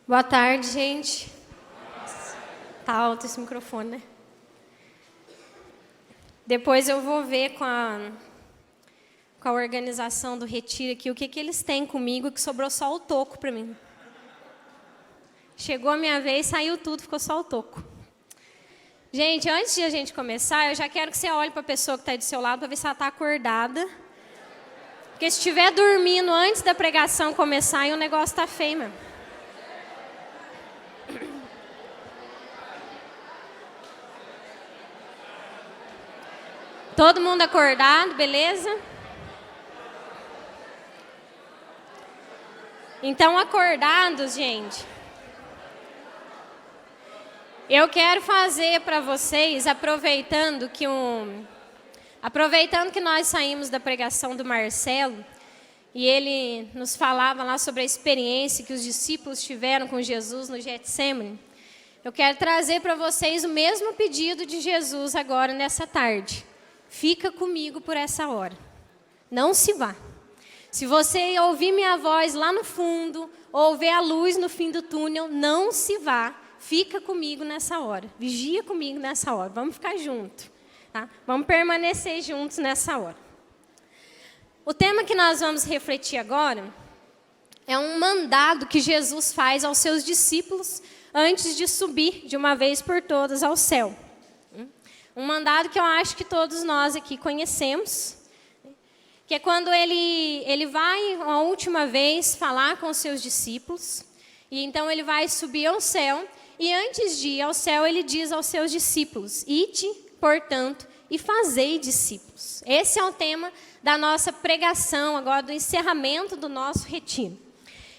Boa tarde, gente. Tá alto esse microfone, né? Depois eu vou ver com a organização do retiro aqui o que eles têm comigo, que sobrou só o toco para mim. Chegou a minha vez, saiu tudo, ficou só o toco. Gente, antes de a gente começar, eu já quero que você olhe para a pessoa que está aí do seu lado para ver se ela está acordada. Porque se estiver dormindo antes da pregação começar, aí o negócio está feio mesmo. Todo mundo acordado, beleza? Então, acordados, gente, eu quero fazer para vocês, aproveitando que nós saímos da pregação do Marcelo, e ele nos falava lá sobre a experiência que os discípulos tiveram com Jesus no Getsemane, eu quero trazer para vocês o mesmo pedido de Jesus agora nessa tarde. Fica comigo por essa hora. Não se vá. Se você ouvir minha voz lá no fundo, ou ver a luz no fim do túnel, não se vá. Fica comigo nessa hora. Vigia comigo nessa hora. Vamos ficar juntos. Tá? Vamos permanecer juntos nessa hora. O tema que nós vamos refletir agora é um mandado que Jesus faz aos seus discípulos antes de subir de uma vez por todas ao céu. Um mandado que eu acho que todos nós aqui conhecemos, que é quando ele vai a última vez falar com os seus discípulos, e então ele vai subir ao céu, e antes de ir ao céu ele diz aos seus discípulos: ide, portanto, e fazei discípulos. Esse é o tema da nossa pregação agora, do encerramento do nosso retiro.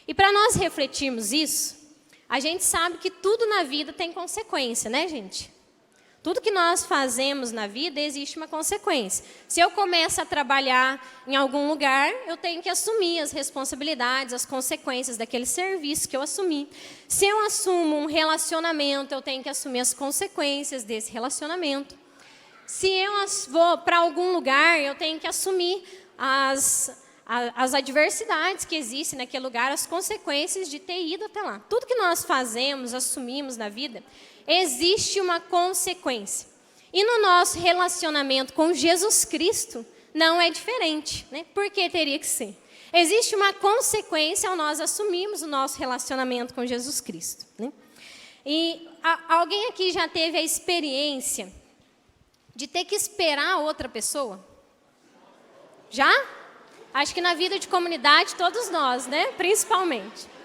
E para nós refletirmos isso, a gente sabe que tudo na vida tem consequência, né, gente? Tudo que nós fazemos na vida, existe uma consequência. Se eu começo a trabalhar em algum lugar, eu tenho que assumir as responsabilidades, as consequências daquele serviço que eu assumi. Se eu assumo um relacionamento, eu tenho que assumir as consequências desse relacionamento. Se eu vou para algum lugar, eu tenho que assumir as adversidades que existem naquele lugar, as consequências de ter ido até lá. Tudo que nós fazemos, assumimos na vida, existe uma consequência. E no nosso relacionamento com Jesus Cristo, não é diferente, né? Por que teria que ser? Existe uma consequência ao nós assumirmos o nosso relacionamento com Jesus Cristo, né? E alguém aqui já teve a experiência de ter que esperar outra pessoa? Já? Acho que na vida de comunidade, todos nós, né? Principalmente.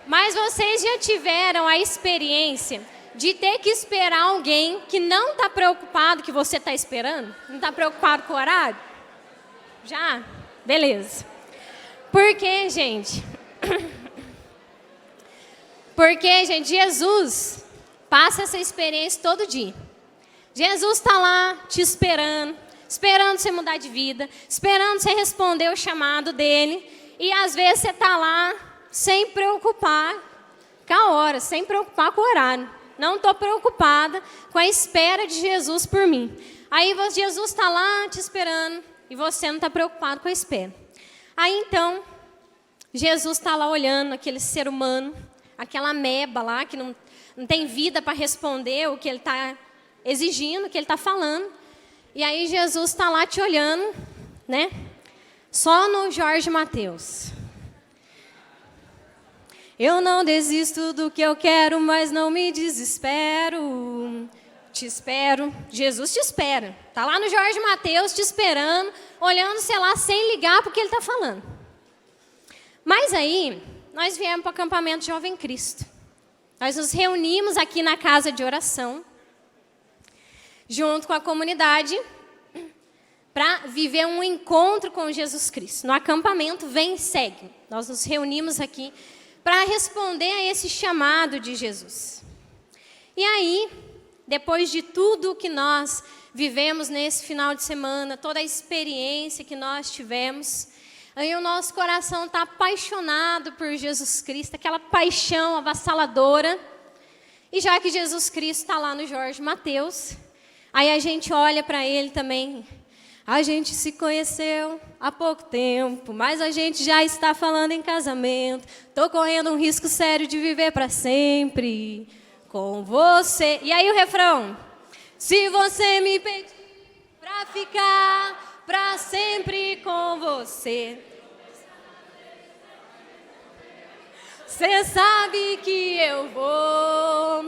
Mas vocês já tiveram a experiência de ter que esperar alguém que não está preocupado que você está esperando? Não está preocupado com o horário? Já? Beleza. Por quê, gente? Porque, gente, Jesus passa essa experiência todo dia. Jesus está lá te esperando você mudar de vida, esperando você responder o chamado dele. E às vezes você está lá sem preocupar com a hora, sem preocupar com o horário. Não estou preocupada com a espera de Jesus por mim. Aí Jesus está lá te esperando e você não está preocupado com a espera. Aí então, Jesus está lá olhando aquele ser humano, aquela ameba lá que não tem vida para responder o que ele está exigindo, o que ele está falando. E aí Jesus está lá te olhando, né? Só no Jorge Mateus. Eu não desisto do que eu quero, mas não me desespero. Te espero. Jesus te espera. Está lá no Jorge Mateus te esperando, olhando, sei lá, sem ligar para o que ele está falando. Mas aí, nós viemos para o acampamento Jovem Cristo. Nós nos reunimos aqui na casa de oração, junto com a comunidade, para viver um encontro com Jesus Cristo. No acampamento Vem e Segue. Nós nos reunimos aqui para responder a esse chamado de Jesus. E aí, depois de tudo que nós vivemos nesse final de semana, toda a experiência que nós tivemos, aí o nosso coração está apaixonado por Jesus Cristo, aquela paixão avassaladora. E já que Jesus Cristo está lá no Jorge Mateus, aí a gente olha para ele também, A gente se conheceu há pouco tempo, mas a gente já está falando em casamento. Tô correndo um risco sério de viver para sempre com você. E aí o refrão? Se você me pedir para ficar para sempre com você, você sabe que eu vou,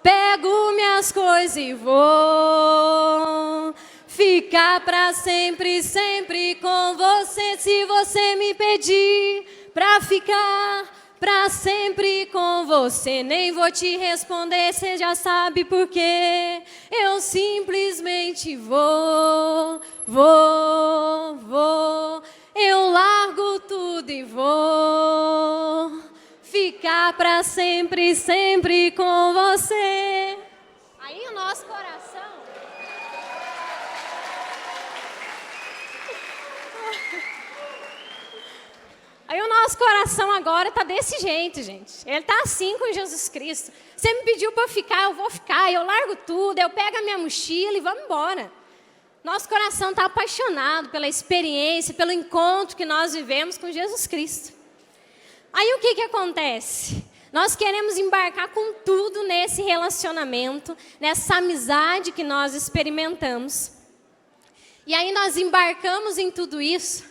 pego minhas coisas e vou ficar para sempre, sempre com você. Se você me pedir para ficar para sempre com você, nem vou te responder, você já sabe por quê. Eu simplesmente vou. Eu largo tudo e vou ficar para sempre, sempre com você. Aí o nosso coração... Aí o nosso coração agora está desse jeito, gente. Ele está assim com Jesus Cristo. Você me pediu para ficar, eu vou ficar. Eu largo tudo, eu pego a minha mochila e vamos embora. Nosso coração está apaixonado pela experiência, pelo encontro que nós vivemos com Jesus Cristo. Aí o que acontece? Nós queremos embarcar com tudo nesse relacionamento, nessa amizade que nós experimentamos. E aí nós embarcamos em tudo isso,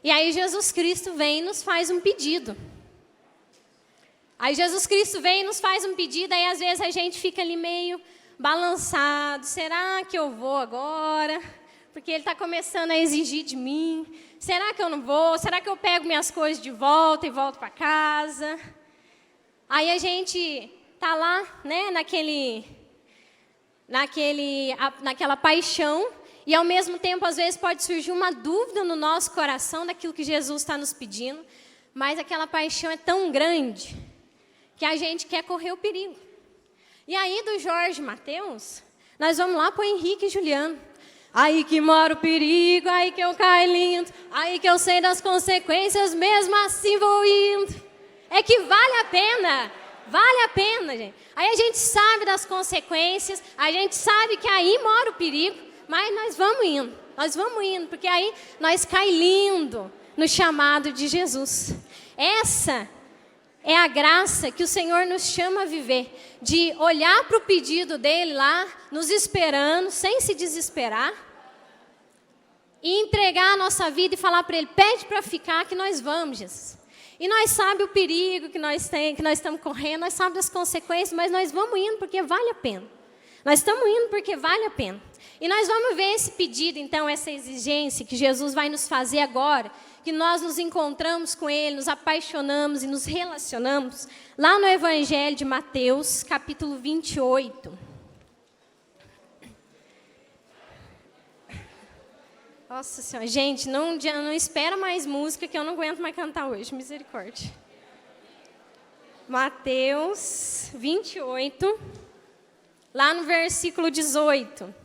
e aí Jesus Cristo vem e nos faz um pedido. Aí Jesus Cristo vem e nos faz um pedido, aí às vezes a gente fica ali meio balançado. Será que eu vou agora? Porque ele está começando a exigir de mim. Será que eu não vou? Será que eu pego minhas coisas de volta e volto para casa? Aí a gente está lá, né, naquela paixão, e ao mesmo tempo, às vezes, pode surgir uma dúvida no nosso coração daquilo que Jesus está nos pedindo, mas aquela paixão é tão grande que a gente quer correr o perigo. E aí, do Jorge Mateus, nós vamos lá para o Henrique e Juliano. Aí que mora o perigo, aí que eu caio lindo, aí que eu sei das consequências, mesmo assim vou indo. É que vale a pena, gente. Aí a gente sabe das consequências, a gente sabe que aí mora o perigo, mas nós vamos indo, porque aí nós cai lindo no chamado de Jesus. Essa é a graça que o Senhor nos chama a viver, de olhar para o pedido dele lá, nos esperando, sem se desesperar, e entregar a nossa vida e falar para ele, pede para ficar que nós vamos, Jesus. E nós sabemos o perigo que nós estamos correndo, nós sabemos das consequências, mas nós vamos indo porque vale a pena. Nós estamos indo porque vale a pena. E nós vamos ver esse pedido, então, essa exigência que Jesus vai nos fazer agora, que nós nos encontramos com Ele, nos apaixonamos e nos relacionamos, lá no Evangelho de Mateus, capítulo 28. Nossa Senhora, gente, não espera mais música que eu não aguento mais cantar hoje, misericórdia. Mateus 28, lá no versículo 18.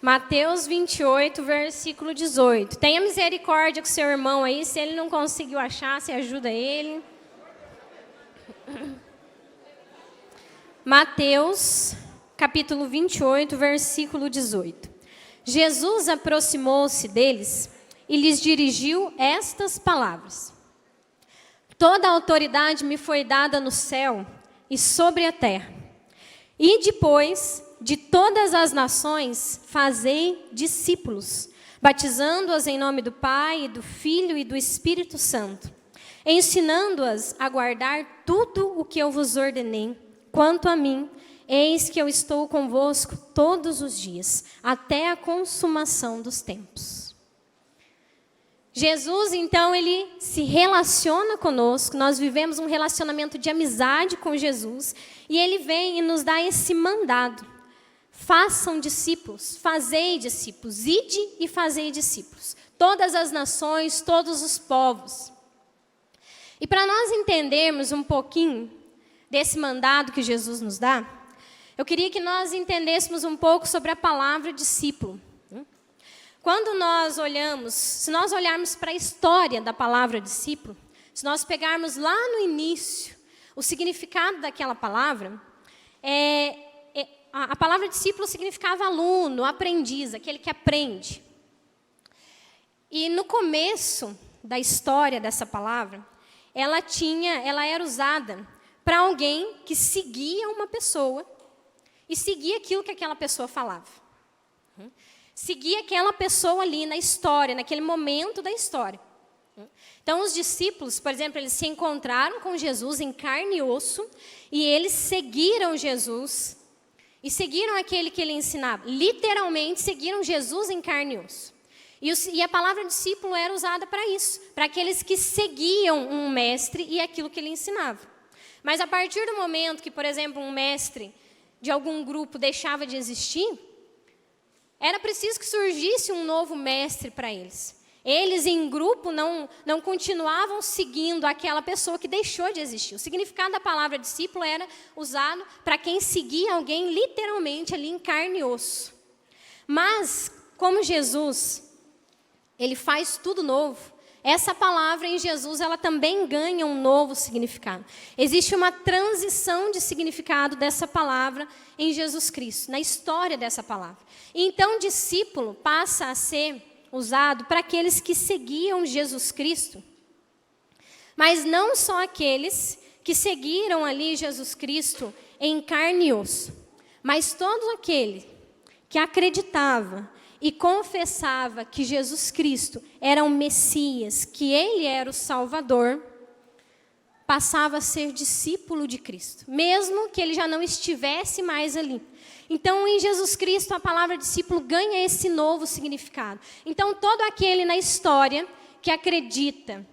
Mateus 28, versículo 18. Tenha misericórdia com seu irmão aí, se ele não conseguiu achar, você ajuda ele. Mateus, capítulo 28, versículo 18. Jesus aproximou-se deles e lhes dirigiu estas palavras: Toda a autoridade me foi dada no céu e sobre a terra. E depois de todas as nações, fazei discípulos, batizando-as em nome do Pai, e do Filho e do Espírito Santo, ensinando-as a guardar tudo o que eu vos ordenei. Quanto a mim, eis que eu estou convosco todos os dias, até a consumação dos tempos. Jesus, então, ele se relaciona conosco, nós vivemos um relacionamento de amizade com Jesus, e ele vem e nos dá esse mandado. Façam discípulos, fazei discípulos, ide e fazei discípulos. Todas as nações, todos os povos. E para nós entendermos um pouquinho desse mandado que Jesus nos dá, eu queria que nós entendêssemos um pouco sobre a palavra discípulo. Quando nós olhamos, se nós olharmos para a história da palavra discípulo, se nós pegarmos lá no início o significado daquela palavra, a palavra discípulo significava aluno, aprendiz, aquele que aprende. E no começo da história dessa palavra, ela era usada para alguém que seguia uma pessoa e seguia aquilo que aquela pessoa falava. Seguia aquela pessoa ali na história, naquele momento da história. Então, os discípulos, por exemplo, eles se encontraram com Jesus em carne e osso, e eles seguiram Jesus, e seguiram aquele que ele ensinava. Literalmente, seguiram Jesus em carne e osso. E a palavra discípulo era usada para isso, para aqueles que seguiam um mestre e aquilo que ele ensinava. Mas a partir do momento que, por exemplo, um mestre de algum grupo deixava de existir, era preciso que surgisse um novo mestre para eles. Eles, em grupo, não continuavam seguindo aquela pessoa que deixou de existir. O significado da palavra discípulo era usado para quem seguia alguém literalmente ali em carne e osso. Mas, como Jesus, ele faz tudo novo, essa palavra em Jesus, ela também ganha um novo significado. Existe uma transição de significado dessa palavra em Jesus Cristo, na história dessa palavra. Então, discípulo passa a ser usado para aqueles que seguiam Jesus Cristo, mas não só aqueles que seguiram ali Jesus Cristo em carne e osso, mas todo aquele que acreditava e confessava que Jesus Cristo era o Messias, que Ele era o Salvador, passava a ser discípulo de Cristo, mesmo que ele já não estivesse mais ali. Então, em Jesus Cristo, a palavra discípulo ganha esse novo significado. Então, todo aquele na história que acredita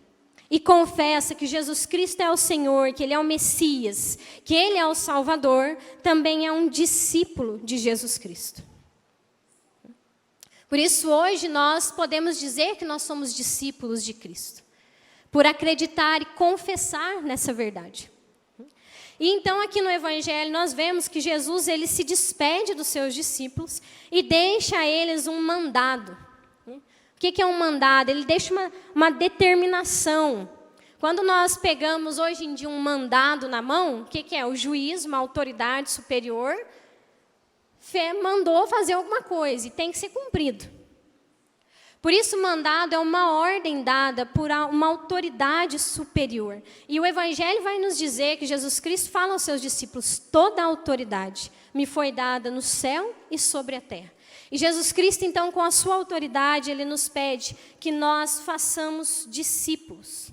e confessa que Jesus Cristo é o Senhor, que Ele é o Messias, que Ele é o Salvador, também é um discípulo de Jesus Cristo. Por isso, hoje, nós podemos dizer que nós somos discípulos de Cristo, por acreditar e confessar nessa verdade. E então, aqui no Evangelho, nós vemos que Jesus, ele se despede dos seus discípulos e deixa a eles um mandado. O que é um mandado? Ele deixa uma determinação. Quando nós pegamos hoje em dia um mandado na mão, o que é? O juiz, uma autoridade superior, mandou fazer alguma coisa e tem que ser cumprido. Por isso, o mandado é uma ordem dada por uma autoridade superior. E o Evangelho vai nos dizer que Jesus Cristo fala aos seus discípulos: toda a autoridade me foi dada no céu e sobre a terra. E Jesus Cristo, então, com a sua autoridade, Ele nos pede que nós façamos discípulos.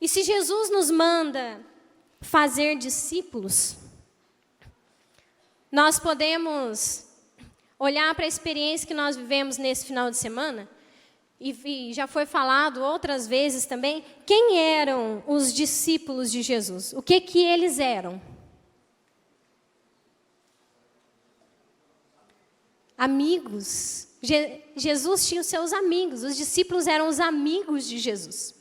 E se Jesus nos manda fazer discípulos, nós podemos olhar para a experiência que nós vivemos nesse final de semana, e já foi falado outras vezes também, quem eram os discípulos de Jesus? O que eles eram? Amigos. Jesus tinha os seus amigos, os discípulos eram os amigos de Jesus.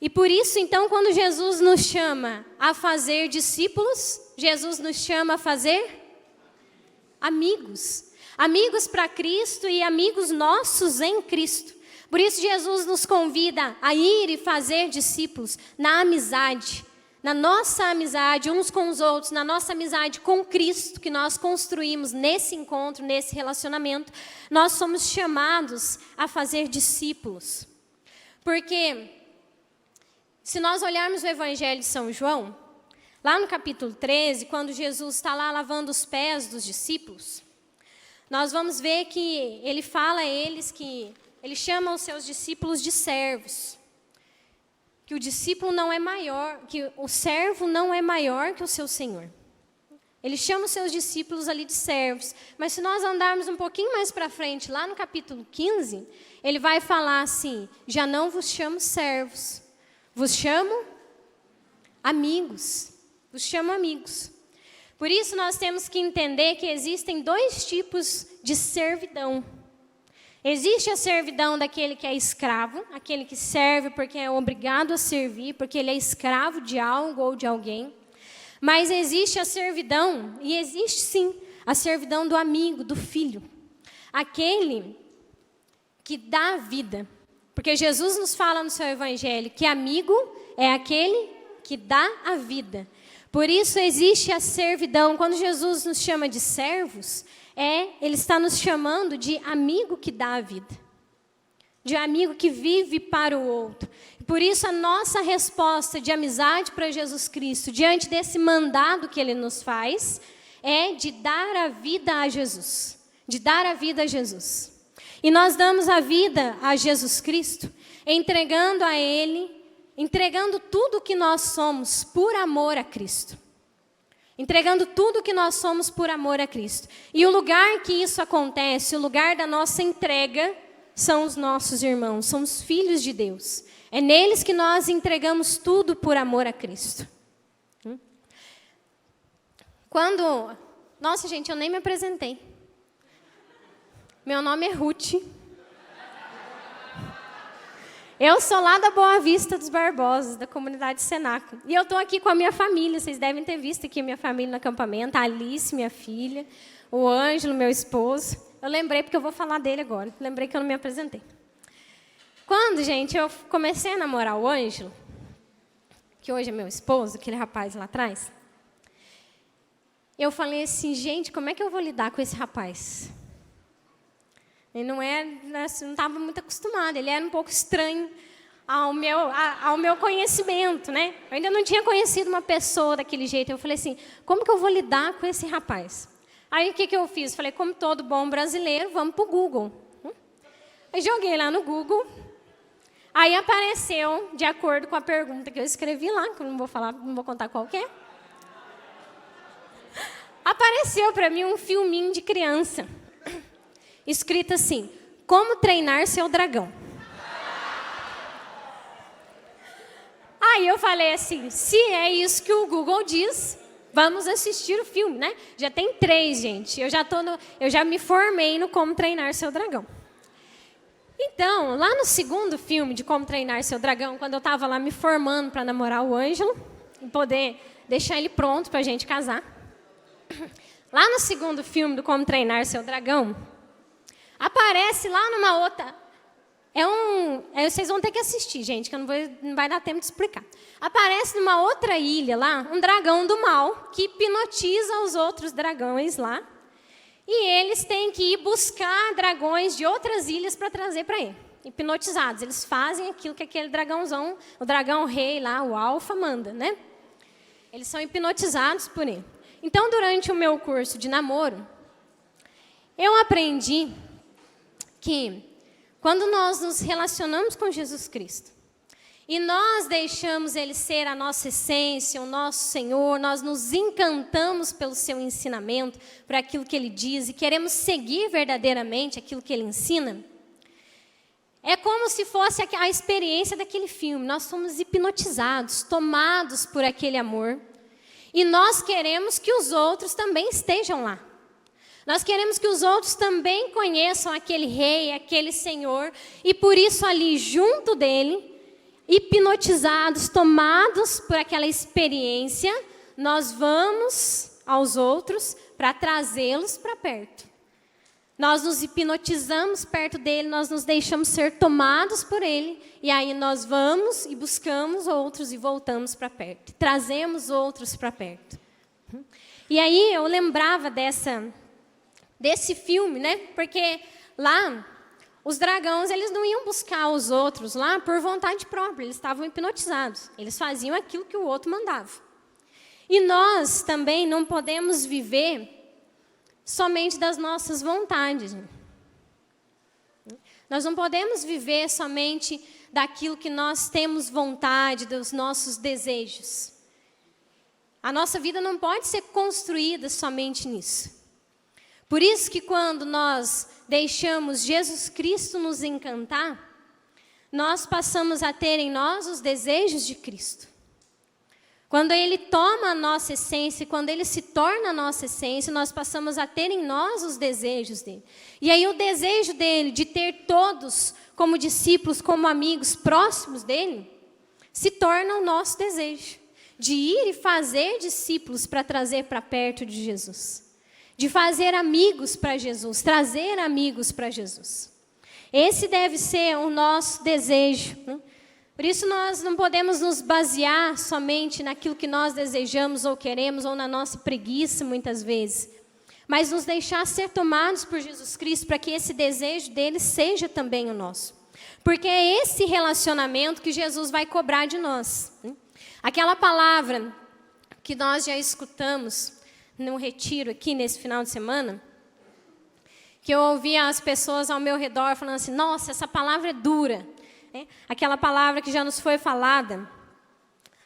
E por isso, então, quando Jesus nos chama a fazer discípulos, Jesus nos chama a fazer amigos. Amigos para Cristo e amigos nossos em Cristo. Por isso Jesus nos convida a ir e fazer discípulos na amizade, na nossa amizade uns com os outros, na nossa amizade com Cristo que nós construímos nesse encontro, nesse relacionamento. Nós somos chamados a fazer discípulos. Porque se nós olharmos o Evangelho de São João, lá no capítulo 13, quando Jesus está lá lavando os pés dos discípulos, nós vamos ver que ele fala a eles que ele chama os seus discípulos de servos. Que o discípulo não é maior, que o servo não é maior que o seu senhor. Ele chama os seus discípulos ali de servos. Mas se nós andarmos um pouquinho mais para frente, lá no capítulo 15, ele vai falar assim: já não vos chamo servos, vos chamo amigos. Vos chamo amigos. Por isso, nós temos que entender que existem dois tipos de servidão. Existe a servidão daquele que é escravo, aquele que serve porque é obrigado a servir, porque ele é escravo de algo ou de alguém. Mas existe a servidão, e existe sim, a servidão do amigo, do filho. Aquele que dá vida. Porque Jesus nos fala no seu evangelho que amigo é aquele que dá a vida. Por isso existe a servidão. Quando Jesus nos chama de servos, Ele está nos chamando de amigo que dá a vida. De amigo que vive para o outro. Por isso a nossa resposta de amizade para Jesus Cristo, diante desse mandado que Ele nos faz, é de dar a vida a Jesus. De dar a vida a Jesus. E nós damos a vida a Jesus Cristo, entregando a Ele, entregando tudo o que nós somos por amor a Cristo. Entregando tudo o que nós somos por amor a Cristo. E o lugar que isso acontece, o lugar da nossa entrega, são os nossos irmãos, são os filhos de Deus. É neles que nós entregamos tudo por amor a Cristo. Nossa, gente, eu nem me apresentei. Meu nome é Ruth. Eu sou lá da Boa Vista dos Barbosos, da comunidade Senaco. E eu estou aqui com a minha família. Vocês devem ter visto aqui a minha família no acampamento. A Alice, minha filha. O Ângelo, meu esposo. Eu lembrei porque eu vou falar dele agora. Lembrei que eu não me apresentei. Quando, gente, eu comecei a namorar o Ângelo, que hoje é meu esposo, aquele rapaz lá atrás, eu falei assim, gente, como é que eu vou lidar com esse rapaz? Ele não estava muito acostumado, ele era um pouco estranho ao meu conhecimento, né? Eu ainda não tinha conhecido uma pessoa daquele jeito. Eu falei assim, como que eu vou lidar com esse rapaz? Aí o que eu fiz? Falei, como todo bom brasileiro, vamos para o Google. Eu joguei lá no Google, aí apareceu, de acordo com a pergunta que eu escrevi lá, que eu não vou contar qual que é. Apareceu para mim um filminho de criança. Escrito assim, como treinar seu dragão. Aí eu falei assim, se é isso que o Google diz, vamos assistir o filme, né? Já tem 3, gente. Eu já me formei no Como Treinar Seu Dragão. Então, lá no segundo filme de Como Treinar Seu Dragão, quando eu estava lá me formando para namorar o Ângelo, e poder deixar ele pronto para a gente casar, lá no segundo filme do Como Treinar Seu Dragão, aparece lá numa outra... vocês vão ter que assistir, gente, que não vai dar tempo de explicar. Aparece numa outra ilha lá, um dragão do mal, que hipnotiza os outros dragões lá. E eles têm que ir buscar dragões de outras ilhas para trazer para ele. Hipnotizados. Eles fazem aquilo que aquele dragãozão, o dragão rei lá, o alfa, manda, né? Eles são hipnotizados por ele. Então, durante o meu curso de namoro, eu aprendi que quando nós nos relacionamos com Jesus Cristo e nós deixamos Ele ser a nossa essência, o nosso Senhor, nós nos encantamos pelo seu ensinamento, por aquilo que Ele diz e queremos seguir verdadeiramente aquilo que Ele ensina, é como se fosse a experiência daquele filme. Nós somos hipnotizados, tomados por aquele amor e nós queremos que os outros também estejam lá. Nós queremos que os outros também conheçam aquele rei, aquele Senhor, e por isso ali junto dele, hipnotizados, tomados por aquela experiência, nós vamos aos outros para trazê-los para perto. Nós nos hipnotizamos perto dele, nós nos deixamos ser tomados por ele, e aí nós vamos e buscamos outros e voltamos para perto. Trazemos outros para perto. E aí eu lembrava desse filme, né? Porque lá, os dragões, eles não iam buscar os outros lá por vontade própria, eles estavam hipnotizados. Eles faziam aquilo que o outro mandava. E nós também não podemos viver somente das nossas vontades. Nós não podemos viver somente daquilo que nós temos vontade, dos nossos desejos. A nossa vida não pode ser construída somente nisso. Por isso que quando nós deixamos Jesus Cristo nos encantar, nós passamos a ter em nós os desejos de Cristo. Quando Ele toma a nossa essência, quando Ele se torna a nossa essência, nós passamos a ter em nós os desejos dEle. E aí o desejo dEle de ter todos como discípulos, como amigos próximos dEle, se torna o nosso desejo. De ir e fazer discípulos para trazer para perto de Jesus. De fazer amigos para Jesus, trazer amigos para Jesus. Esse deve ser o nosso desejo, né? Por isso nós não podemos nos basear somente naquilo que nós desejamos ou queremos, ou na nossa preguiça muitas vezes, mas nos deixar ser tomados por Jesus Cristo para que esse desejo dele seja também o nosso. Porque é esse relacionamento que Jesus vai cobrar de nós, né? Aquela palavra que nós já escutamos no retiro aqui nesse final de semana, que eu ouvia as pessoas ao meu redor falando assim, nossa, essa palavra é dura. Aquela palavra que já nos foi falada,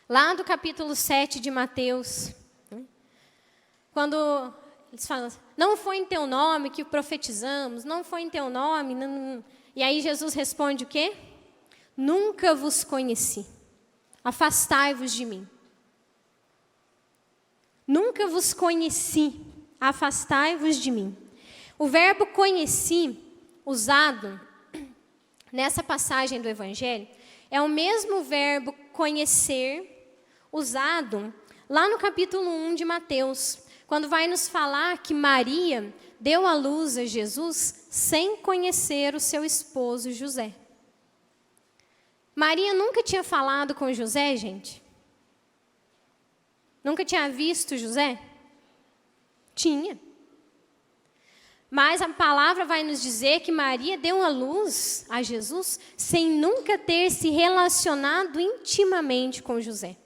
lá do capítulo 7 de Mateus, quando eles falam, não foi em teu nome que profetizamos, não foi em teu nome, não. E aí Jesus responde o quê? Nunca vos conheci, afastai-vos de mim. Nunca vos conheci, afastai-vos de mim. O verbo conheci, usado nessa passagem do Evangelho, é o mesmo verbo conhecer, usado lá no capítulo 1 de Mateus, quando vai nos falar que Maria deu à luz a Jesus sem conhecer o seu esposo José. Maria nunca tinha falado com José, gente? Nunca tinha visto José? Tinha. Mas a palavra vai nos dizer que Maria deu à luz a Jesus sem nunca ter se relacionado intimamente com José.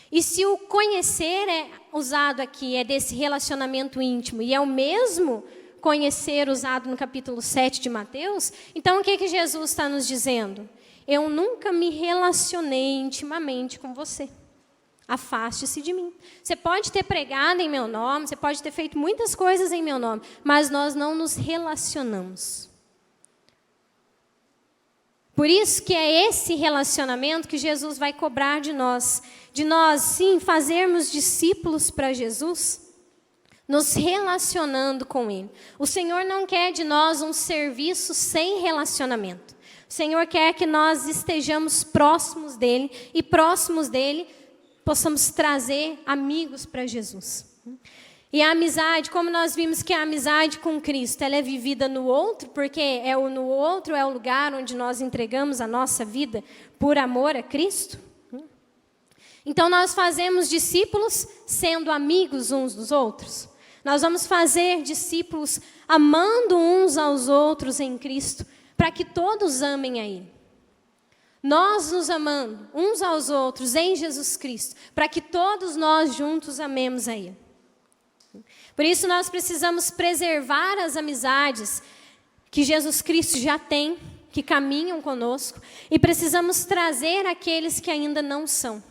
E se o conhecer é usado aqui, é desse relacionamento íntimo, e é o mesmo conhecer usado no capítulo 7 de Mateus, então o que Jesus está nos dizendo? Eu nunca me relacionei intimamente com você. Afaste-se de mim. Você pode ter pregado em meu nome, você pode ter feito muitas coisas em meu nome, mas nós não nos relacionamos. Por isso que é esse relacionamento que Jesus vai cobrar de nós, sim, fazermos discípulos para Jesus, nos relacionando com Ele. O Senhor não quer de nós um serviço sem relacionamento. O Senhor quer que nós estejamos próximos dEle, e próximos dEle possamos trazer amigos para Jesus. E a amizade, como nós vimos que a amizade com Cristo, ela é vivida no outro, porque no outro é o lugar onde nós entregamos a nossa vida por amor a Cristo. Então nós fazemos discípulos sendo amigos uns dos outros. Nós vamos fazer discípulos amando uns aos outros em Cristo, para que todos amem a Ele. Nós nos amando uns aos outros em Jesus Cristo, para que todos nós juntos amemos a Ele. Por isso nós precisamos preservar as amizades que Jesus Cristo já tem, que caminham conosco, e precisamos trazer aqueles que ainda não são.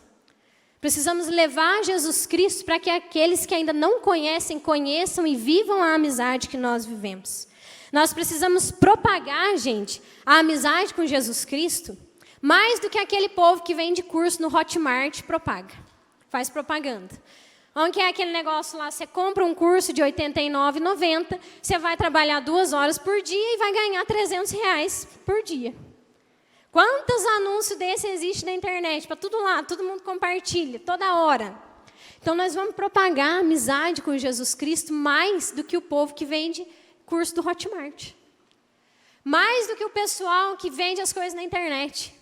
Precisamos levar Jesus Cristo para que aqueles que ainda não conhecem, conheçam e vivam a amizade que nós vivemos. Nós precisamos propagar, gente, a amizade com Jesus Cristo, mais do que aquele povo que vende curso no Hotmart propaga, faz propaganda. Onde é aquele negócio lá, você compra um curso de R$ 89,90, você vai trabalhar 2 horas por dia e vai ganhar R$300 por dia. Quantos anúncios desses existem na internet? Para tudo lá, todo mundo compartilha, toda hora. Então nós vamos propagar a amizade com Jesus Cristo mais do que o povo que vende curso do Hotmart. Mais do que o pessoal que vende as coisas na internet.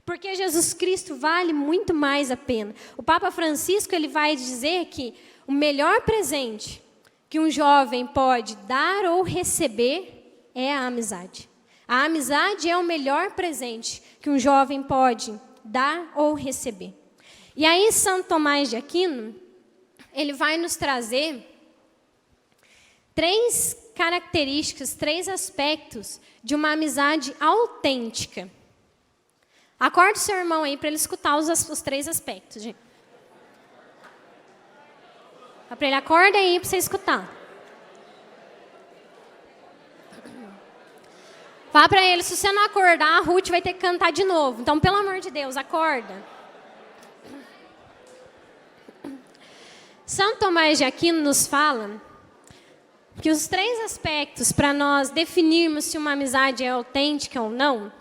Porque Jesus Cristo vale muito mais a pena. O Papa Francisco ele vai dizer que o melhor presente que um jovem pode dar ou receber é a amizade. A amizade é o melhor presente que um jovem pode dar ou receber. E aí Santo Tomás de Aquino, ele vai nos trazer 3 características, 3 aspectos de uma amizade autêntica. Acorda o seu irmão aí para ele escutar os 3 aspectos, gente. Para ele, acorda aí para você escutar. Fala para ele, se você não acordar, a Ruth vai ter que cantar de novo. Então, pelo amor de Deus, acorda. Santo Tomás de Aquino nos fala que os 3 aspectos para nós definirmos se uma amizade é autêntica ou não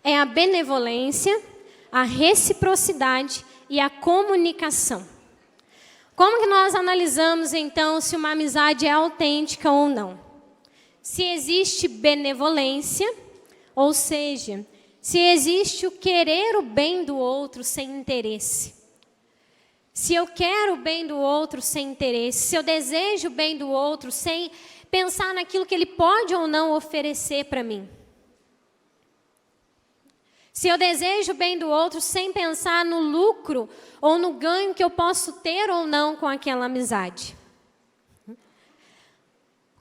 é a benevolência, a reciprocidade e a comunicação. Como que nós analisamos, então, se uma amizade é autêntica ou não? se existe benevolência, ou seja, se existe o querer o bem do outro sem interesse. Se eu quero o bem do outro sem interesse, se eu desejo o bem do outro sem pensar naquilo que ele pode ou não oferecer para mim. Se eu desejo o bem do outro sem pensar no lucro ou no ganho que eu posso ter ou não com aquela amizade. O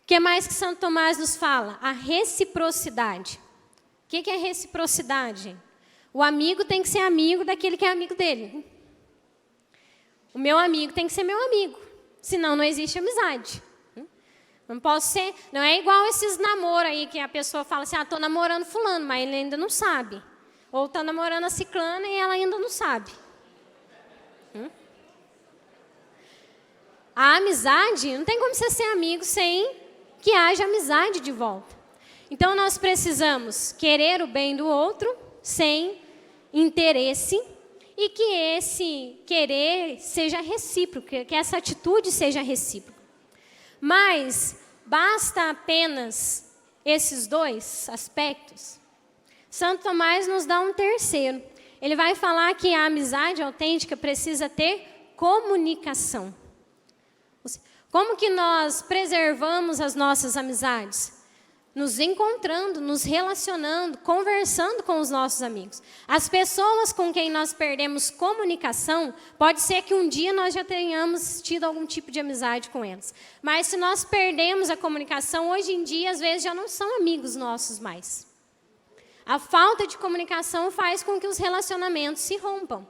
que mais que Santo Tomás nos fala? A reciprocidade. O que é reciprocidade? O amigo tem que ser amigo daquele que é amigo dele. O meu amigo tem que ser meu amigo, senão não existe amizade. Não posso ser, não é igual esses namoros aí que a pessoa fala assim, estou namorando fulano, mas ele ainda não sabe. Ou está namorando a ciclana e ela ainda não sabe. A amizade, não tem como você ser amigo sem que haja amizade de volta. Então, nós precisamos querer o bem do outro sem interesse e que esse querer seja recíproco, que essa atitude seja recíproca. Mas basta apenas esses dois aspectos? Santo Tomás nos dá um terceiro. Ele vai falar que a amizade autêntica precisa ter comunicação. Como que nós preservamos as nossas amizades? Nos encontrando, nos relacionando, conversando com os nossos amigos. As pessoas com quem nós perdemos comunicação, pode ser que um dia nós já tenhamos tido algum tipo de amizade com elas. Mas se nós perdemos a comunicação, hoje em dia, às vezes, já não são amigos nossos mais. A falta de comunicação faz com que os relacionamentos se rompam.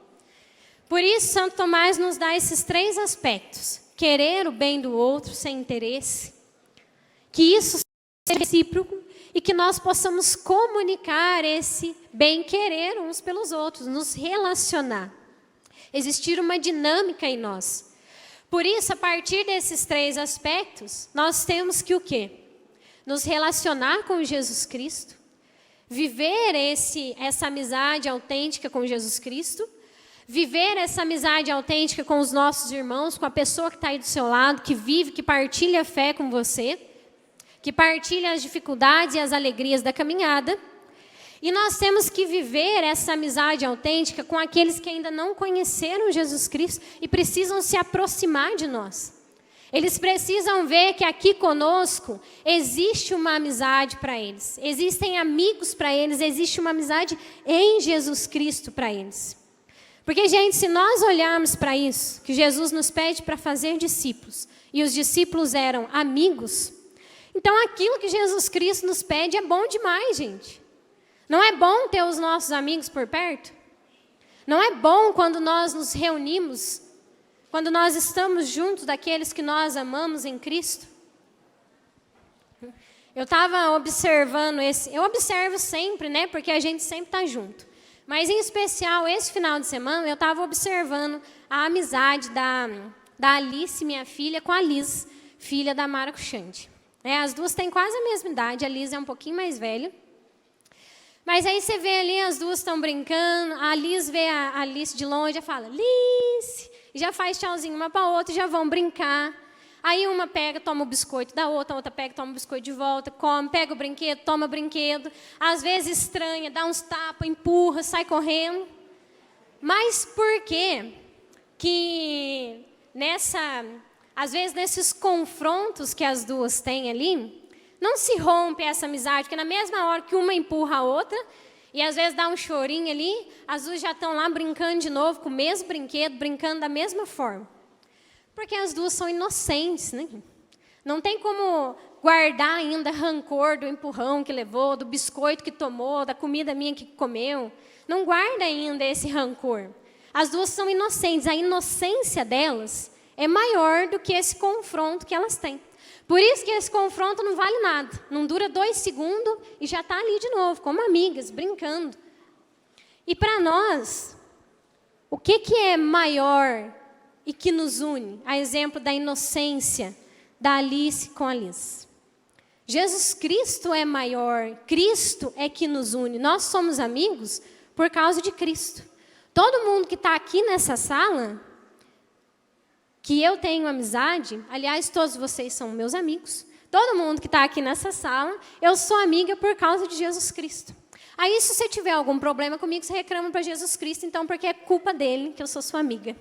Por isso, Santo Tomás nos dá esses três aspectos. Querer o bem do outro sem interesse. Que isso seja recíproco e que nós possamos comunicar esse bem-querer uns pelos outros, nos relacionar. Existir uma dinâmica em nós. Por isso, a partir desses três aspectos, nós temos que o quê? Nos relacionar com Jesus Cristo. Viver essa amizade autêntica com Jesus Cristo, viver essa amizade autêntica com os nossos irmãos, com a pessoa que está aí do seu lado, que vive, que partilha a fé com você, que partilha as dificuldades e as alegrias da caminhada. E nós temos que viver essa amizade autêntica com aqueles que ainda não conheceram Jesus Cristo e precisam se aproximar de nós. Eles precisam ver que aqui conosco existe uma amizade para eles. Existem amigos para eles, existe uma amizade em Jesus Cristo para eles. Porque, gente, se nós olharmos para isso, que Jesus nos pede para fazer discípulos, e os discípulos eram amigos, então aquilo que Jesus Cristo nos pede é bom demais, gente. Não é bom ter os nossos amigos por perto? Não é bom quando nós nos reunimos, quando nós estamos juntos daqueles que nós amamos em Cristo? Eu estava observando eu observo sempre, né, porque a gente sempre está junto. Mas, em especial, esse final de semana, eu estava observando a amizade da Alice, minha filha, com a Liz, filha da Mara Cuxande. As duas têm quase a mesma idade, a Liz é um pouquinho mais velha. Mas aí você vê ali, as duas estão brincando, a Liz vê a Alice de longe e fala, Liz, e já faz tchauzinho uma para a outra e já vão brincar. Aí uma pega, toma o biscoito da outra, a outra pega, toma o biscoito de volta, come, pega o brinquedo, toma o brinquedo. Às vezes estranha, dá uns tapas, empurra, sai correndo. Mas por quê que às vezes nesses confrontos que as duas têm ali, não se rompe essa amizade, porque na mesma hora que uma empurra a outra, e às vezes dá um chorinho ali, as duas já estão lá brincando de novo com o mesmo brinquedo, brincando da mesma forma. Porque as duas são inocentes, né? Não tem como guardar ainda rancor do empurrão que levou, do biscoito que tomou, da comida minha que comeu. Não guarda ainda esse rancor. As duas são inocentes. A inocência delas é maior do que esse confronto que elas têm. Por isso que esse confronto não vale nada. Não dura 2 segundos e já está ali de novo, como amigas, brincando. E para nós, o que é maior e que nos une, a exemplo da inocência da Alice com a Liz? Jesus Cristo é maior, Cristo é que nos une. Nós somos amigos por causa de Cristo. Todo mundo que está aqui nessa sala, que eu tenho amizade, aliás, todos vocês são meus amigos, todo mundo que está aqui nessa sala, eu sou amiga por causa de Jesus Cristo. Aí, se você tiver algum problema comigo, você reclama para Jesus Cristo, então, porque é culpa dele que eu sou sua amiga.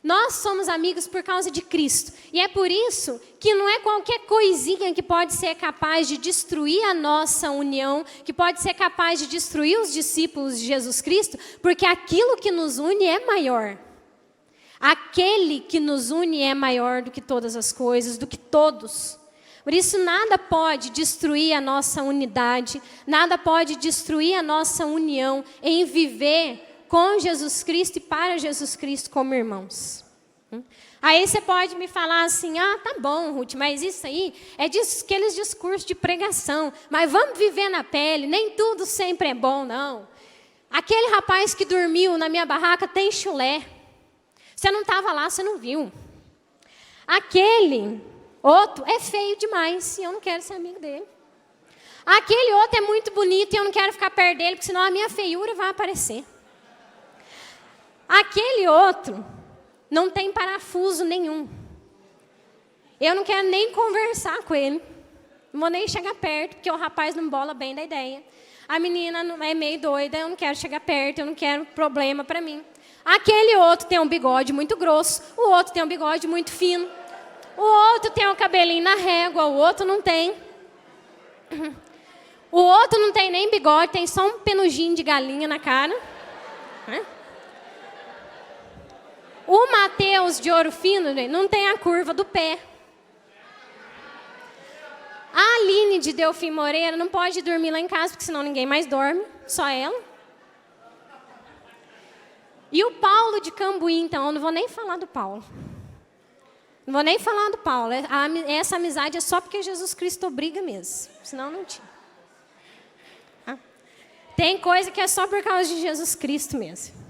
Nós somos amigos por causa de Cristo. E é por isso que não é qualquer coisinha que pode ser capaz de destruir a nossa união, que pode ser capaz de destruir os discípulos de Jesus Cristo, porque aquilo que nos une é maior. Aquele que nos une é maior do que todas as coisas, do que todos. Por isso, nada pode destruir a nossa unidade, nada pode destruir a nossa união em viver com Jesus Cristo e para Jesus Cristo como irmãos. Aí você pode me falar assim, tá bom, Ruth, mas isso aí é aqueles discursos de pregação, mas vamos viver na pele, nem tudo sempre é bom, não. Aquele rapaz que dormiu na minha barraca tem chulé. Você não estava lá, você não viu. Aquele outro é feio demais e eu não quero ser amigo dele. Aquele outro é muito bonito e eu não quero ficar perto dele, porque senão a minha feiura vai aparecer. Aquele outro não tem parafuso nenhum. Eu não quero nem conversar com ele. Não vou nem chegar perto, porque o rapaz não bola bem da ideia. A menina é meio doida, eu não quero chegar perto, eu não quero problema para mim. Aquele outro tem um bigode muito grosso, o outro tem um bigode muito fino. O outro tem um cabelinho na régua, o outro não tem. O outro não tem nem bigode, tem só um penugem de galinha na cara. O Mateus de Ouro Fino não tem a curva do pé. A Aline de Delfim Moreira não pode dormir lá em casa, porque senão ninguém mais dorme, só ela. E o Paulo de Cambuí, então, eu não vou nem falar do Paulo. Não vou nem falar do Paulo. Essa amizade é só porque Jesus Cristo obriga mesmo, senão não tinha. Tem coisa que é só por causa de Jesus Cristo mesmo.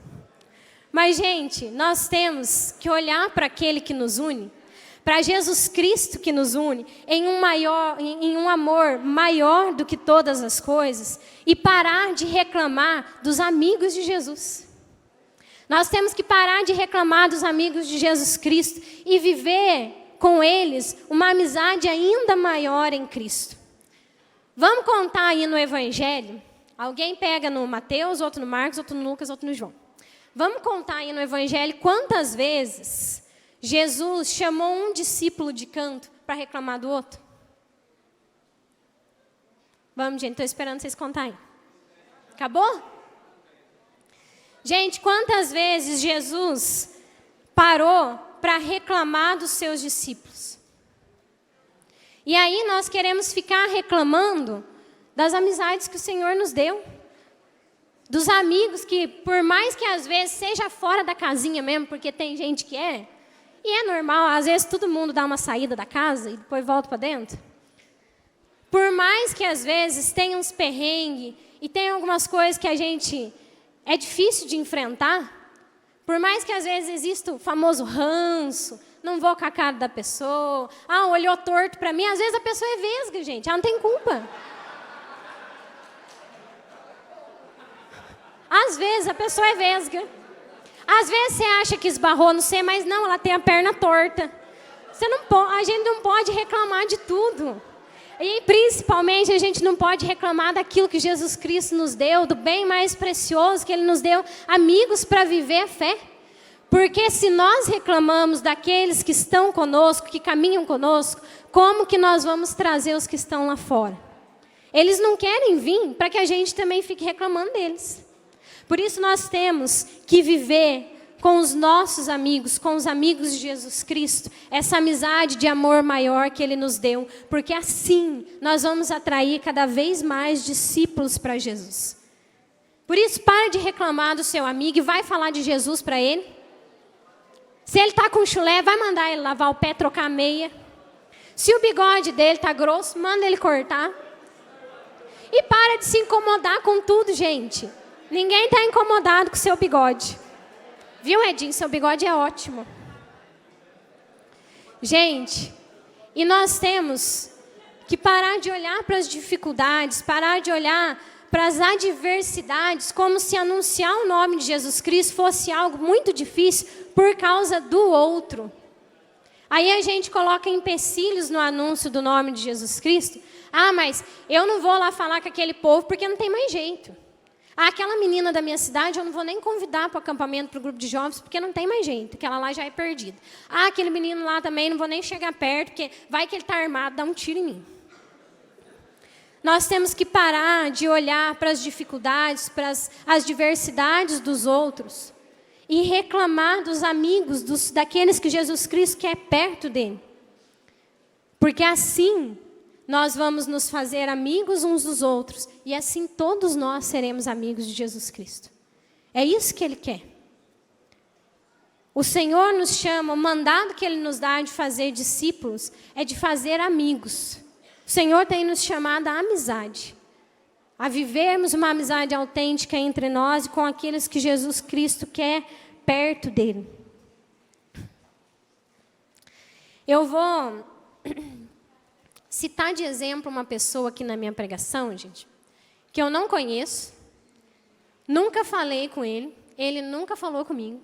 Mas, gente, nós temos que olhar para aquele que nos une, para Jesus Cristo que nos une, em um amor maior do que todas as coisas, e parar de reclamar dos amigos de Jesus. Nós temos que parar de reclamar dos amigos de Jesus Cristo e viver com eles uma amizade ainda maior em Cristo. Vamos contar aí no Evangelho. Alguém pega no Mateus, outro no Marcos, outro no Lucas, outro no João. Vamos contar aí no Evangelho quantas vezes Jesus chamou um discípulo de canto para reclamar do outro? Vamos, gente, estou esperando vocês contarem. Acabou? Gente, quantas vezes Jesus parou para reclamar dos seus discípulos? E aí nós queremos ficar reclamando das amizades que o Senhor nos deu. Dos amigos que, por mais que às vezes seja fora da casinha mesmo, porque tem gente que é, e é normal, às vezes todo mundo dá uma saída da casa e depois volta para dentro. Por mais que às vezes tenha uns perrengues e tenha algumas coisas que a gente é difícil de enfrentar, por mais que às vezes exista o famoso ranço, não vou com a cara da pessoa, olhou torto para mim, às vezes a pessoa é vesga, gente, ela não tem culpa. Às vezes a pessoa é vesga. Às vezes você acha que esbarrou no C, mas não, ela tem a perna torta. A gente não pode reclamar de tudo. E principalmente a gente não pode reclamar daquilo que Jesus Cristo nos deu, do bem mais precioso que Ele nos deu, amigos para viver a fé. Porque se nós reclamamos daqueles que estão conosco, que caminham conosco, como que nós vamos trazer os que estão lá fora? Eles não querem vir para que a gente também fique reclamando deles. Por isso nós temos que viver com os nossos amigos, com os amigos de Jesus Cristo, essa amizade de amor maior que Ele nos deu, porque assim nós vamos atrair cada vez mais discípulos para Jesus. Por isso, para de reclamar do seu amigo e vai falar de Jesus para ele. Se ele está com chulé, vai mandar ele lavar o pé, trocar a meia. Se o bigode dele está grosso, manda ele cortar. E para de se incomodar com tudo, gente. Ninguém está incomodado com o seu bigode. Viu, Edinho? Seu bigode é ótimo. Gente, e nós temos que parar de olhar para as dificuldades, parar de olhar para as adversidades, como se anunciar o nome de Jesus Cristo fosse algo muito difícil por causa do outro. Aí a gente coloca empecilhos no anúncio do nome de Jesus Cristo. Ah, mas eu não vou lá falar com aquele povo porque não tem mais jeito. Ah, aquela menina da minha cidade eu não vou nem convidar para o acampamento, para o grupo de jovens, porque não tem mais jeito, aquela lá já é perdida. Ah, aquele menino lá também não vou nem chegar perto, porque vai que ele está armado, dá um tiro em mim. Nós temos que parar de olhar para as dificuldades, para as diversidades dos outros e reclamar dos amigos, daqueles que Jesus Cristo quer perto dele. Porque assim nós vamos nos fazer amigos uns dos outros e assim todos nós seremos amigos de Jesus Cristo. É isso que ele quer. O Senhor nos chama, o mandado que ele nos dá de fazer discípulos é de fazer amigos. O Senhor tem nos chamado à amizade, a vivermos uma amizade autêntica entre nós e com aqueles que Jesus Cristo quer perto dele. Eu vou citar de exemplo uma pessoa aqui na minha pregação, gente, que eu não conheço, nunca falei com ele, ele nunca falou comigo,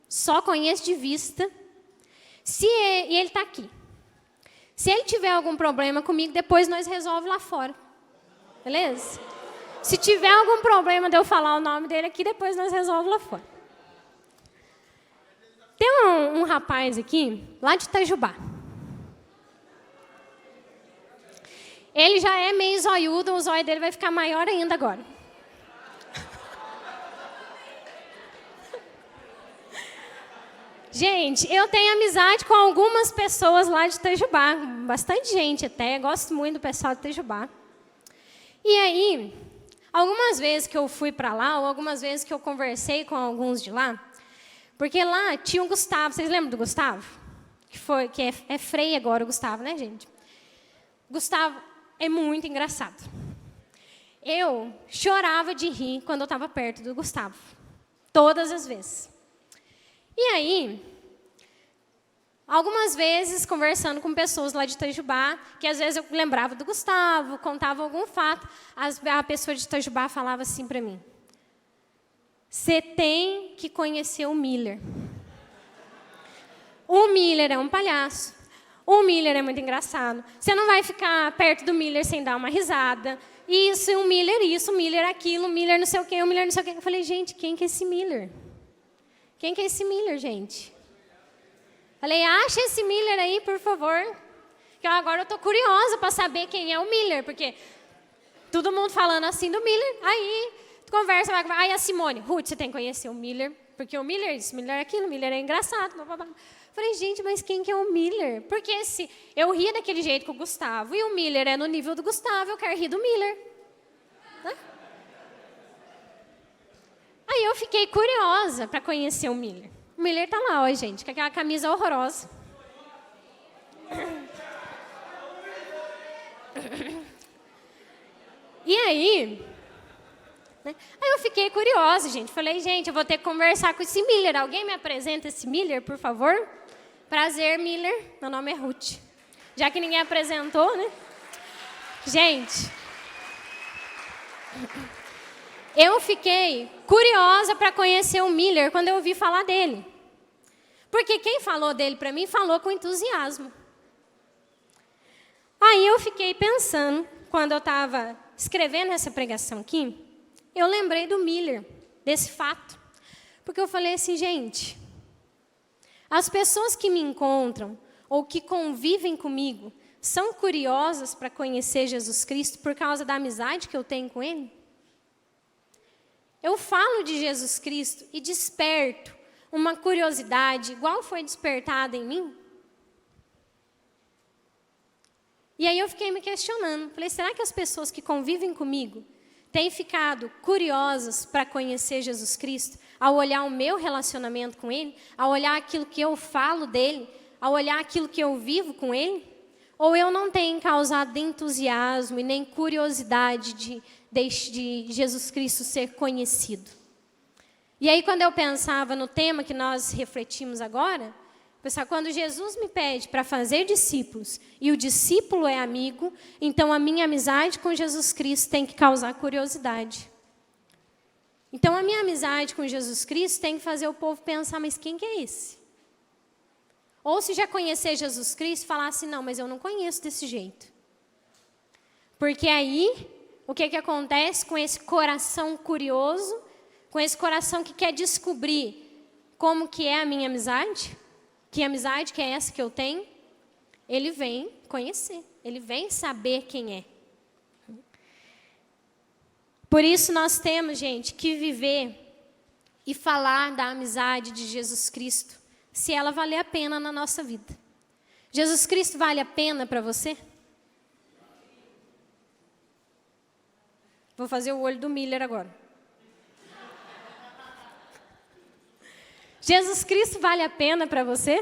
só conheço de vista, e ele está aqui. Se ele tiver algum problema comigo, depois nós resolvemos lá fora. Beleza? Se tiver algum problema de eu falar o nome dele aqui, depois nós resolvemos lá fora. Tem um rapaz aqui, lá de Itajubá. Ele já é meio zoiudo, o zóio dele vai ficar maior ainda agora. Gente, eu tenho amizade com algumas pessoas lá de Itajubá, bastante gente até, gosto muito do pessoal de Itajubá. E aí, algumas vezes que eu fui para lá, ou algumas vezes que eu conversei com alguns de lá, porque lá tinha o Gustavo, vocês lembram do Gustavo? Que é freio agora o Gustavo, né, gente? Gustavo é muito engraçado. Eu chorava de rir quando eu estava perto do Gustavo, todas as vezes. E aí, algumas vezes, conversando com pessoas lá de Itajubá, que às vezes eu lembrava do Gustavo, contava algum fato, a pessoa de Itajubá falava assim para mim: você tem que conhecer o Miller. O Miller é um palhaço. O Miller é muito engraçado. Você não vai ficar perto do Miller sem dar uma risada. Isso, o Miller aquilo, o Miller não sei o quê, o Miller não sei o quê. Eu falei, gente, quem que é esse Miller? Quem que é esse Miller, gente? Falei, acha esse Miller aí, por favor. Que agora eu estou curiosa para saber quem é o Miller, porque todo mundo falando assim do Miller. Aí, conversa, aí a Simone, Ruth, você tem que conhecer o Miller, porque o Miller é isso, o Miller é aquilo, o Miller é engraçado. Blá, blá, blá. Falei, gente, mas quem que é o Miller? Porque se eu ria daquele jeito com o Gustavo, e o Miller é no nível do Gustavo, eu quero rir do Miller. Né? Aí eu fiquei curiosa para conhecer o Miller. O Miller tá lá, ó, gente, com aquela camisa horrorosa. E aí, né? Aí eu fiquei curiosa, gente. Falei, gente, eu vou ter que conversar com esse Miller. Alguém me apresenta esse Miller, por favor? Prazer, Miller. Meu nome é Ruth. Já que ninguém apresentou, né? Gente, eu fiquei curiosa para conhecer o Miller quando eu ouvi falar dele. Porque quem falou dele para mim falou com entusiasmo. Aí eu fiquei pensando, quando eu estava escrevendo essa pregação aqui, eu lembrei do Miller, desse fato. Porque eu falei assim, gente, as pessoas que me encontram ou que convivem comigo são curiosas para conhecer Jesus Cristo por causa da amizade que eu tenho com Ele? Eu falo de Jesus Cristo e desperto uma curiosidade igual foi despertada em mim? E aí eu fiquei me questionando. Falei, será que as pessoas que convivem comigo têm ficado curiosas para conhecer Jesus Cristo, ao olhar o meu relacionamento com Ele, ao olhar aquilo que eu falo dEle, ao olhar aquilo que eu vivo com Ele? Ou eu não tenho causado entusiasmo e nem curiosidade de Jesus Cristo ser conhecido? E aí, quando eu pensava no tema que nós refletimos agora, pessoal, quando Jesus me pede para fazer discípulos e o discípulo é amigo, então a minha amizade com Jesus Cristo tem que causar curiosidade. Então a minha amizade com Jesus Cristo tem que fazer o povo pensar, mas quem que é esse? Ou se já conhecer Jesus Cristo, falar assim, não, mas eu não conheço desse jeito. Porque aí, o que acontece com esse coração curioso, com esse coração que quer descobrir como que é a minha amizade, que amizade que é essa que eu tenho, ele vem conhecer, ele vem saber quem é. Por isso nós temos, gente, que viver e falar da amizade de Jesus Cristo, se ela valer a pena na nossa vida. Jesus Cristo vale a pena para você? Vou fazer o olho do Miller agora. Jesus Cristo vale a pena para você?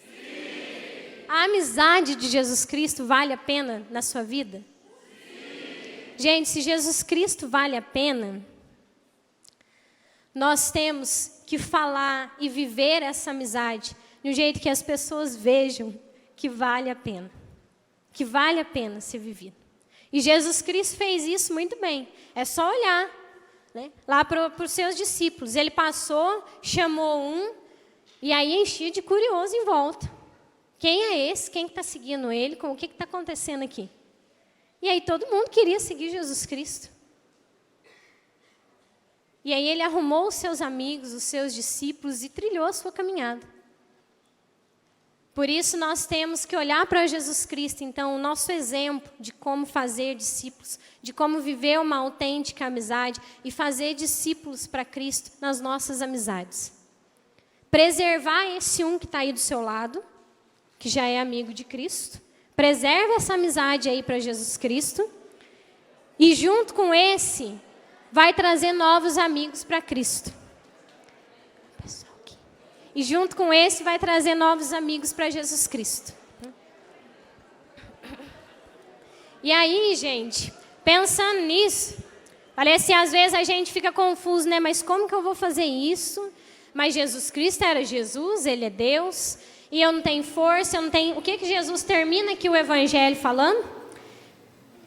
Sim. A amizade de Jesus Cristo vale a pena na sua vida? Sim. Gente, se Jesus Cristo vale a pena, nós temos que falar e viver essa amizade de um jeito que as pessoas vejam que vale a pena. Que vale a pena ser vivido. E Jesus Cristo fez isso muito bem. É só olhar, né, lá para os seus discípulos. Ele passou, chamou um, e aí enchia de curioso em volta. Quem é esse? Quem está seguindo ele? O que está acontecendo aqui? E aí todo mundo queria seguir Jesus Cristo. E aí ele arrumou os seus amigos, os seus discípulos e trilhou a sua caminhada. Por isso nós temos que olhar para Jesus Cristo, então, o nosso exemplo de como fazer discípulos, de como viver uma autêntica amizade e fazer discípulos para Cristo nas nossas amizades. Preservar esse um que está aí do seu lado, que já é amigo de Cristo. Preserve essa amizade aí para Jesus Cristo. E junto com esse, vai trazer novos amigos para Cristo. E junto com esse, vai trazer novos amigos para Jesus Cristo. E aí, gente, pensando nisso, parece que às vezes a gente fica confuso, né? Mas como que eu vou fazer isso? Mas Jesus Cristo era Jesus, Ele é Deus, e eu não tenho força, eu não tenho... O que Jesus termina aqui o Evangelho falando?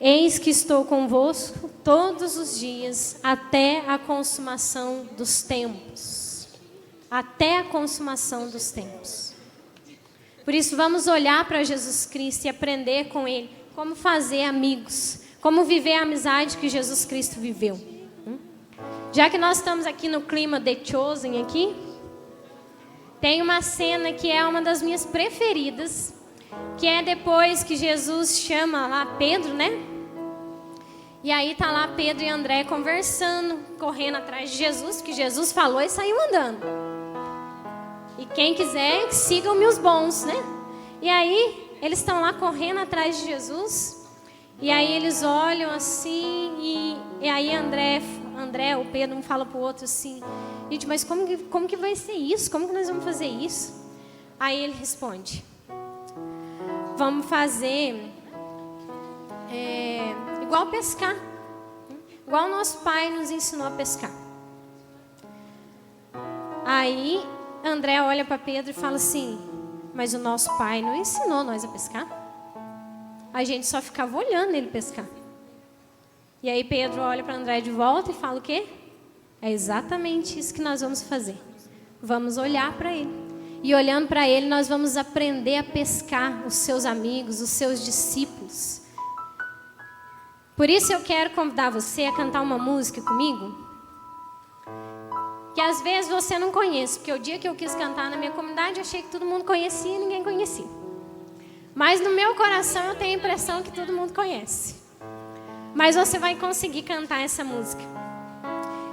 Eis que estou convosco todos os dias, até a consumação dos tempos. Até a consumação dos tempos. Por isso, vamos olhar para Jesus Cristo e aprender com Ele como fazer amigos, como viver a amizade que Jesus Cristo viveu. Já que nós estamos aqui no clima The Chosen aqui, tem uma cena que é uma das minhas preferidas, que é depois que Jesus chama lá Pedro, né? E aí tá lá Pedro e André conversando, correndo atrás de Jesus, porque Jesus falou e saiu andando. E quem quiser, sigam-me os bons, né? E aí, eles estão lá correndo atrás de Jesus. E aí eles olham assim, e aí André, o Pedro, um fala para o outro assim, gente, mas como que vai ser isso? Como que nós vamos fazer isso? Aí ele responde, vamos fazer igual pescar. Igual o nosso pai nos ensinou a pescar. Aí André olha para Pedro e fala assim, mas o nosso pai não ensinou nós a pescar. A gente só ficava olhando ele pescar. E aí Pedro olha para André de volta e fala o quê? É exatamente isso que nós vamos fazer. Vamos olhar para ele. E olhando para ele, nós vamos aprender a pescar os seus amigos, os seus discípulos. Por isso eu quero convidar você a cantar uma música comigo, que às vezes você não conhece, porque o dia que eu quis cantar na minha comunidade, eu achei que todo mundo conhecia e ninguém conhecia. Mas no meu coração eu tenho a impressão que todo mundo conhece. Mas você vai conseguir cantar essa música.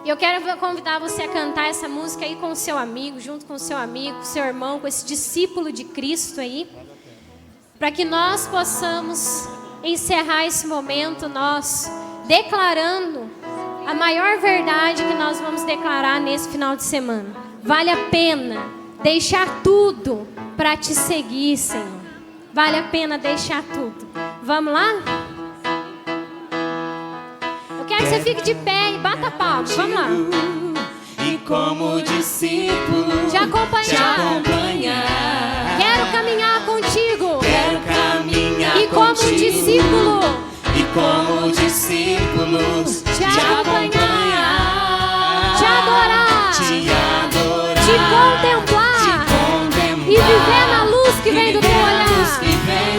E eu quero convidar você a cantar essa música aí com o seu amigo, junto com o seu amigo, com o seu irmão, com esse discípulo de Cristo aí, para que nós possamos encerrar esse momento, nós declarando a maior verdade que nós vamos declarar nesse final de semana. Vale a pena deixar tudo para te seguir, Senhor. Vale a pena deixar tudo. Vamos lá? Eu quero que você fique de pé e bata palmas. Vamos lá. E como discípulo te acompanhar. Quero caminhar contigo. Quero caminhar e como contigo. Discípulo. E como discípulos te acompanhar, te adorar, te contemplar e viver na luz luz que vem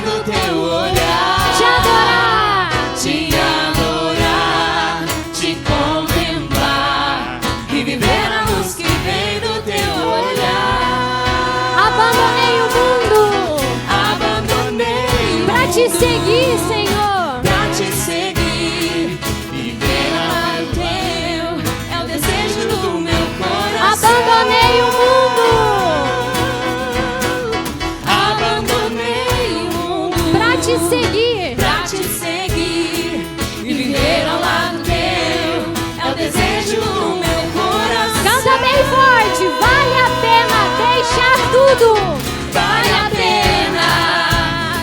do teu olhar. Te adorar, te adorar, te contemplar e viver a luz que vem do teu olhar. abandonei o mundo Abandonei pra te seguir, Senhor. pra te seguir, viver a teu é o desejo do meu coração. Abandonei o mundo Abandonei o mundo pra te seguir. pra te seguir e viver ao lado teu é o desejo do meu coração. Canta bem forte, vale a pena deixar tudo. Vale a pena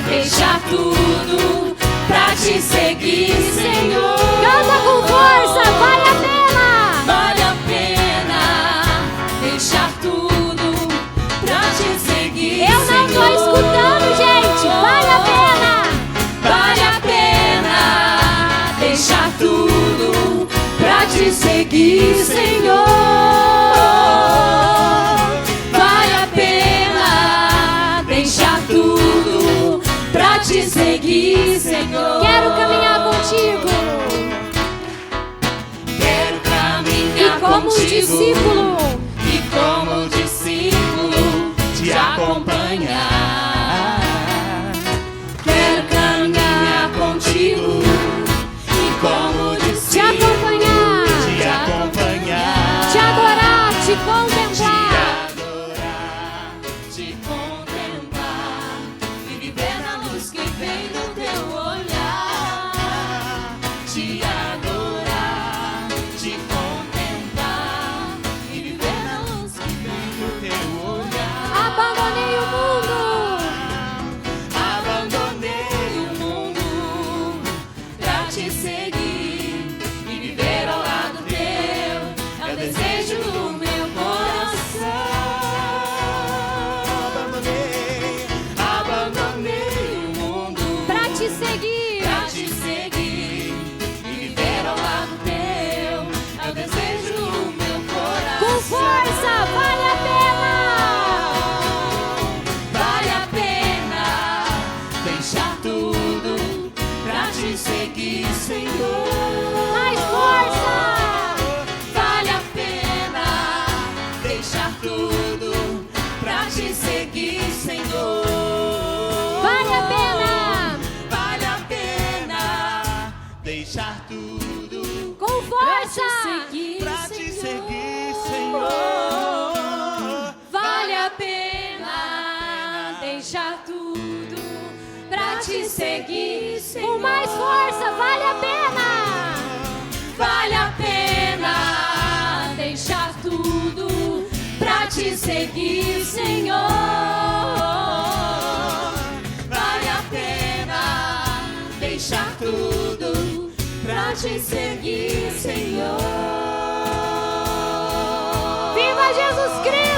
deixar tudo pra te seguir, Senhor. Canta com força, vale a pena. Vale a pena deixar tudo pra te seguir, Eu não tô Senhor. escutando, gente, vale a pena. Vale a pena deixar tudo pra te seguir, Senhor. Vale a pena deixar tudo pra te seguir, Senhor. Quero caminhar contigo Quero e caminhar como contigo discípulo e como discípulo te acompanhar. Quero caminhar contigo e como te discípulo acompanhar, te acompanhar. te adorar, te Te contemplar. adorar, te contemplar e viver na luz que vem do teu olhar. Te adorar, te contemplar e viver na luz que vem do teu olhar. Abandonei o mundo Abandonei o mundo pra te seguir e viver ao lado teu é o desejo do meu coração. Abandonei o mundo pra te seguir. pra te seguir e viver ao lado teu é o desejo do meu coração. Com força, vale a pena. Vale a pena deixar tudo pra te seguir, Senhor. Mais força. Vale a pena deixar tudo pra te seguir, Senhor. Vale a pena. Vale a pena deixar tudo Com força. pra te seguir, Senhor. Vale a pena deixar tudo pra te seguir, Senhor. Com mais força, vale a pena. Vale a pena deixar tudo pra te seguir, Senhor. Vale a pena deixar tudo pra te seguir, Senhor. Viva Jesus Cristo!